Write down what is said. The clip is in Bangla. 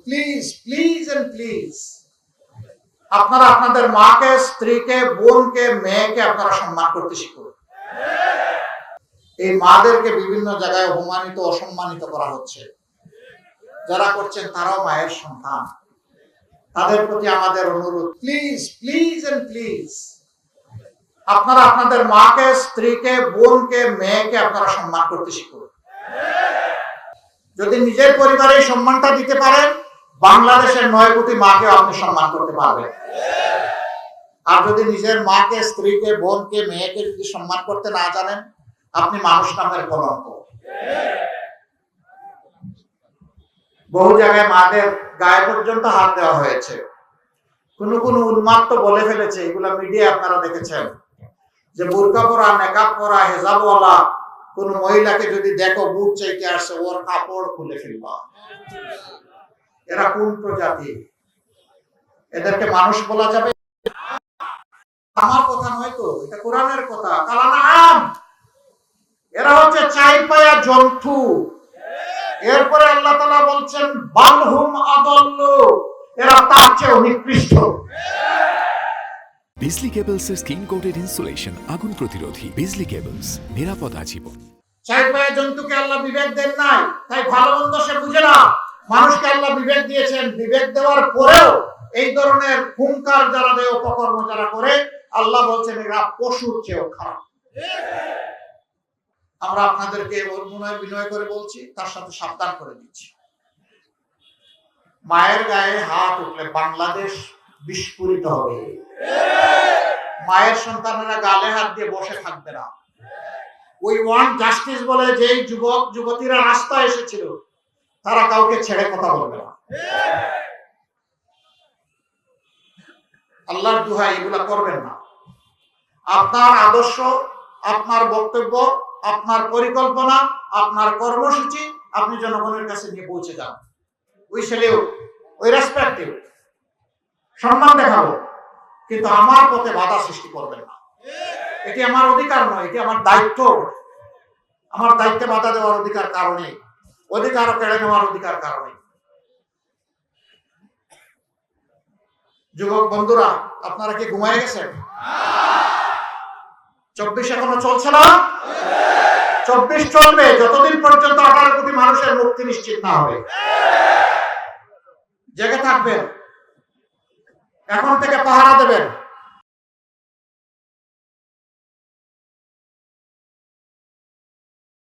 প্লিজ প্লিজ এন্ড প্লিজ আপনারা আপনাদের মাকে, স্ত্রীকে, বোনকে, মেয়েকে আপনারা সম্মান করতে শিখুন। এই মাদেরকে বিভিন্ন জায়গায় অপমানিত, অসম্মানিত করা হচ্ছে। যারা করছেন তারাও মায়ের সন্তান। তাদের প্রতি আমাদের অনুরোধ, প্লিজ প্লিজ এন্ড প্লিজ আপনারা আপনাদের মাকে, স্ত্রীকে, বোনকে, মেয়েকে আপনারা সম্মান করতে শিখুন। যদি নিজের পরিবারে সম্মানটা দিতে পারেন, বাংলাদেশের 9 কোটি মাকে আপনি সম্মান করতে পারবেন। আর যদি নিজের মাকে, স্ত্রীকে, বোনকে, মেয়েকে যদি সম্মান করতে না জানেন, আপনি মানুষ নামের কলঙ্ক। বহু জায়গায় মাদের গায়ে পর্যন্ত হাত দেওয়া হয়েছে। কোন উন্মাত্ত বলে ফেলেছে, এগুলা মিডিয়া আপনারা দেখেছেন, যে বুরকা পরা, নেকাব পরা, হেজাবওয়ালা কোন মহিলাকে যদি দেখো বুট চাইতে আসছে, ওর কাপড় খুলে ফেলবা। এরা কোন প্রজাতি? এদেরকে মানুষ বলা যাবে? আমার কথা নয় তো, এটা কোরআনের কথা। কালানাম, এরা হচ্ছে চাই পায়া জন্তু। এরপরে আল্লাহ তাআলা বলছেন বালহুম আদাল্লু, এরা তার চেয়ে নিকৃষ্ট। বিজলি কেবলস এর স্কিন কোটেড ইনসুলেশন আগুন প্রতিরোধী। বিজলি কেবলস, নিরাপদ আজীবন। চাই পায়া জন্তুকে আল্লাহ বিবেক দেন নাই, তাই ভালো মন্দ সে বুঝে না। মানুষকে আল্লাহ বিবেক দিয়েছেন, বিবেক দেওয়ার পরেও এই ধরনের হুঙ্কার যারা দেয়, অপকর্ম যারা করে, আল্লাহ বলছেন এরা পশুর চেয়েও খারাপ। আমরা আপনাদেরকে অনুনয় বিনয় করে বলছি, তার সাথে সাবধান করে দিচ্ছি। মায়ের গায়ে হাত উঠলে বাংলাদেশ বিস্ফোরিত হবে। মায়ের সন্তানেরা গালে হাত দিয়ে বসে থাকবে না। উই ওয়ান্ট জাস্টিস বলে যেই যুবক যুবতীরা রাস্তায় এসেছিল, তারা কাউকে ছেড়ে কথা বলবে না। আল্লাহর দোহাই, এগুলা করবেন না। আপনার আদর্শ, আপনার বক্তব্য, আপনার পরিকল্পনা, আপনার কর্মসূচি আপনি জনগণের কাছে নিয়ে পৌঁছে যান। We salute, we respect you, সম্মান দেখাবো, কিন্তু আমার পথে বাধা সৃষ্টি করবেন না। এটি আমার অধিকার নয়, এটি আমার দায়িত্ব। আমার দায়িত্বে বাধা দেওয়ার অধিকার কারণে, অধিকার কেড়ে নেওয়ার অধিকার কারণে। যুবক বন্ধুরা, আপনারা কি ঘুমায় গেছেন? 24 এখনো চলছে না? 24 চলবে যতদিন পর্যন্ত 18 কোটি মানুষের মুক্তি নিশ্চিত না হবে। জেগে থাকবেন, এখন থেকে পাহারা দেবেন।